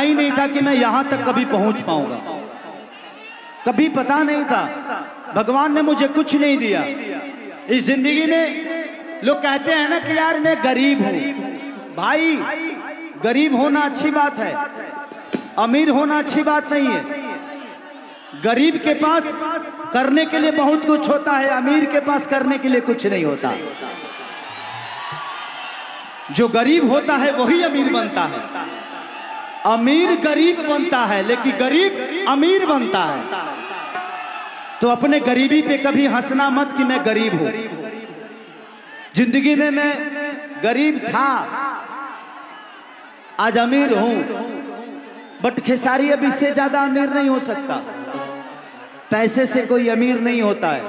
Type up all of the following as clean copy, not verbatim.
ही नहीं था कि मैं यहां तक कभी पहुंच पाऊंगा, कभी पता नहीं था। भगवान ने मुझे कुछ नहीं दिया इस जिंदगी में। लोग कहते हैं ना कि यार मैं गरीब हूं। भाई गरीब होना अच्छी बात है, अमीर होना अच्छी बात नहीं है। गरीब के पास करने के लिए बहुत कुछ होता है, अमीर के पास करने के लिए कुछ नहीं होता। जो गरीब होता है वही अमीर बनता है, अमीर गरीब बनता है, लेकिन गरीब अमीर बनता है। तो अपने गरीबी पे कभी हंसना मत कि मैं गरीब हूं। जिंदगी में मैं गरीब था, आज अमीर हूं, बट खेसारी अब इससे ज्यादा अमीर नहीं हो सकता। पैसे से कोई अमीर नहीं होता है,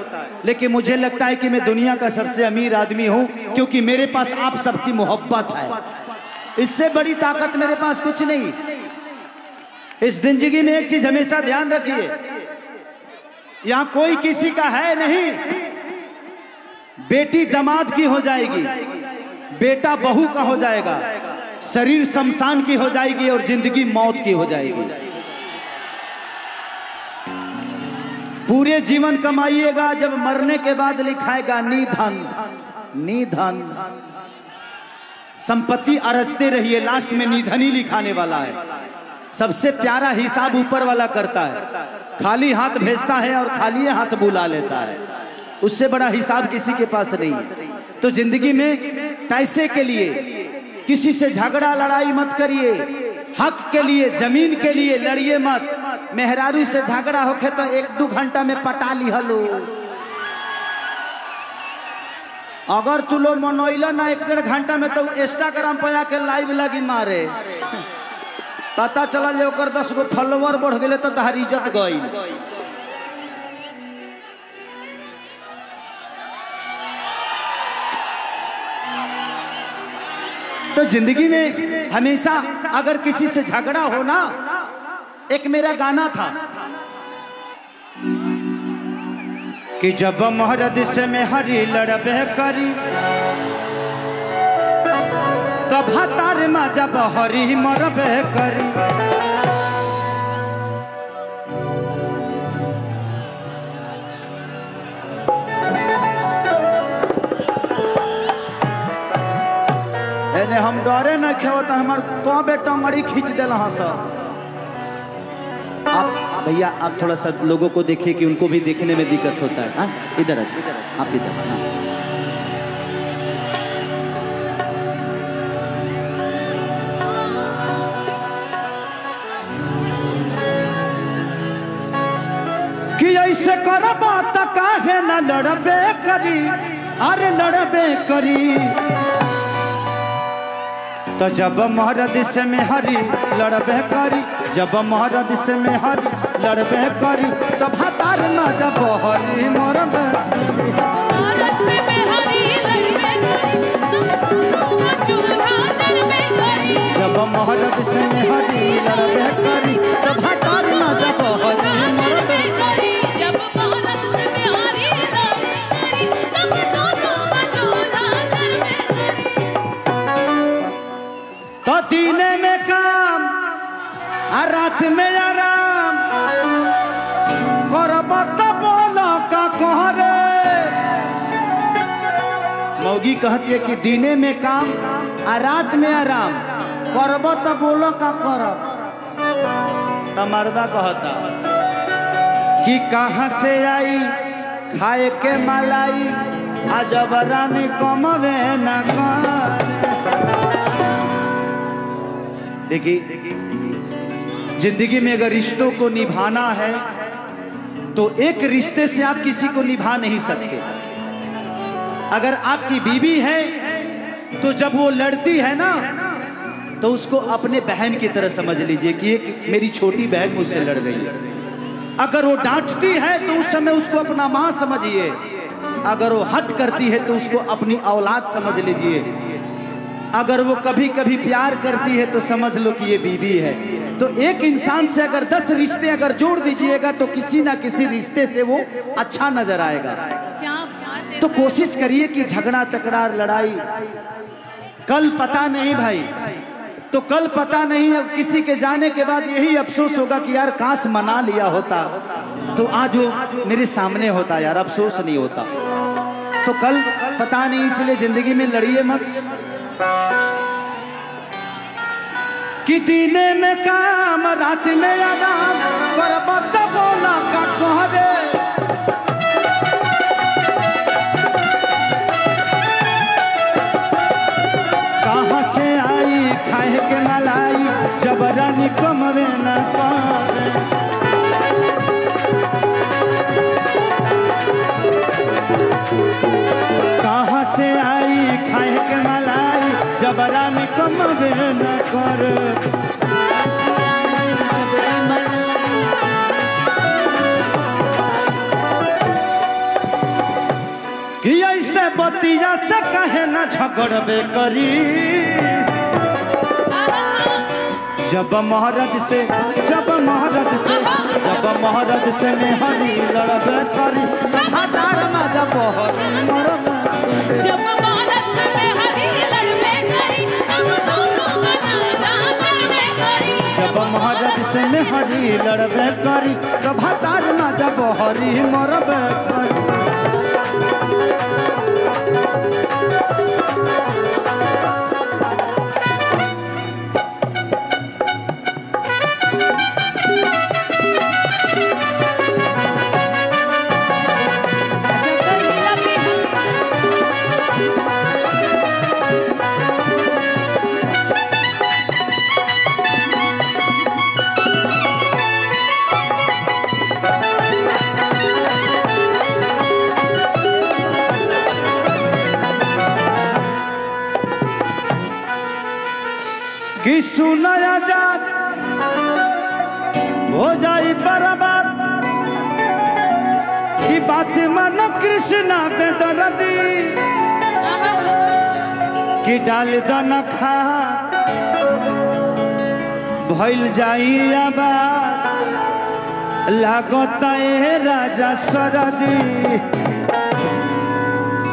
लेकिन मुझे लगता है कि मैं दुनिया का सबसे अमीर आदमी हूं, क्योंकि मेरे पास आप सबकी मोहब्बत है। इससे बड़ी ताकत मेरे पास कुछ नहीं। इस जिंदगी में एक चीज हमेशा ध्यान रखिए, यहां कोई किसी का है नहीं। बेटी दामाद की हो जाएगी, बेटा बहू का हो जाएगा, शरीर शमशान की हो जाएगी और जिंदगी मौत की हो जाएगी। पूरे जीवन कमाइएगा, जब मरने के बाद लिखाएगा निधन निधन। संपत्ति अरजते रहिए, लास्ट में निधन ही लिखाने वाला है। सबसे प्यारा हिसाब ऊपर वाला करता है, खाली हाथ भेजता है और खाली हाथ बुला लेता है। उससे बड़ा हिसाब किसी के पास नहीं है। तो जिंदगी में पैसे के लिए किसी से झगड़ा लड़ाई मत करिए, हक के लिए जमीन के लिए लड़िए मत। मेहरारू से झगड़ा होके तो 1-2 घंटा में पटा ली हलो। अगर तू लो मनोइला ना 1-1.5 घंटा में, तो इंस्टाग्राम पे आके लाइव लगी मारे, पता चला जे ओकर 10 गो फॉलोवर बढ़ गए तो तहार इज्जत गई। तो जिंदगी में हमेशा अगर किसी से झगड़ा हो ना, एक मेरा गाना था कि जब मर्द से मेहरी लड़बे करी तब हतार मा जब हरी मरबे करी। एने हम डरे न खेो तो हमार तो बेटा मरी खींच दिला सब। आप भैया आप थोड़ा सा लोगों को देखिए कि उनको भी देखने में दिक्कत होता है। हाँ इधर आप इधर। कि ऐसे करबा त काहे न लड़बे करी, अरे लड़बे करी। तो जब मर्द से मेहरी लड़बे करी, जब मर्द से मेहरी लड़बे करी, तब हतार न जब हरी मरबे करी। जब मर्द से मेहरी लड़बे करी, तब हतार न जब हरी मरबे करी। तो दीने में काम और रात में आराम, करब तो बोलो का कहरे। मौगी कहती है कि दीने में काम और रात में आराम, करब तो बोलो का करब। तो मर्दा कहता कि कहाँ से आई खाए के मलाई, अजब रानी कमवे न कर। देखिए जिंदगी में अगर रिश्तों को निभाना है तो एक रिश्ते से आप किसी को निभा नहीं सकते। अगर आपकी बीवी है तो जब वो लड़ती है ना तो उसको अपने बहन की तरह समझ लीजिए कि एक मेरी छोटी बहन मुझसे लड़ रही है। अगर वो डांटती है तो उस समय उसको अपना माँ समझिए, अगर वो हट करती है तो उसको अपनी औलाद समझ लीजिए। अगर वो कभी कभी प्यार करती है तो समझ लो कि ये बीवी है। तो एक इंसान से अगर 10 रिश्ते अगर जोड़ दीजिएगा तो किसी ना किसी रिश्ते से वो अच्छा नजर आएगा। तो कोशिश करिए कि झगड़ा तकरार लड़ाई, कल पता नहीं भाई तो कल पता नहीं है, किसी के जाने के बाद यही अफसोस होगा कि यार काश मना लिया होता तो आज वो मेरे सामने होता, यार अफसोस नहीं होता। तो कल पता नहीं, इसलिए जिंदगी में लड़िए मत कि दीने में काम रात में आराम करब तो बोला का कहबे। कहाँ से आई खाए के मलाई जबरानी कमवे न करे। कहाँ से आई खाए के मलाई जबरानी कमवे न करे। कि ऐसे बतिया से कहे न झगड़बे करी। जब महाराज से मेहरी लड़बे करी हतार माजा बहर मरबे। जब महाराज से मेहरी लड़बे करी तब दोनों गजाना लड़बे करी। जब महाराज से मेहरी लड़बे करी तब हतार माजा बहरी मरबे करी। कि सुनाया जात हो जाई बर्बाद की बात मानो कृष्णा बेदर्दी कि डाल दाना खा भइल जाई आबाद लागत ए राजा सरदी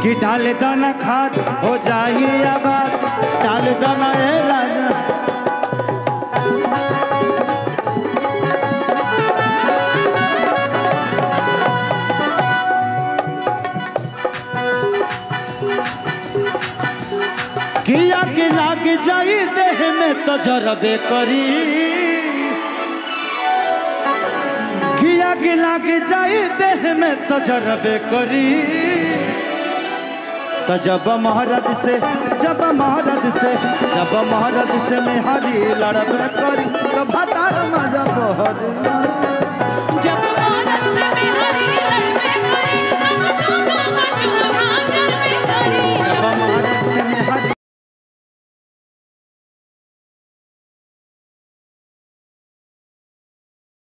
कि डाल दाना खाद हो जाई आबाद डाल दाना ए राजा। कि आग लाग जाई देह में तो जरबे करी। कि आग लाग जाई देह में तो जरबे करी। तो जब महाराज से मेहरी लड़बे करी तो भतार मजा बहरी।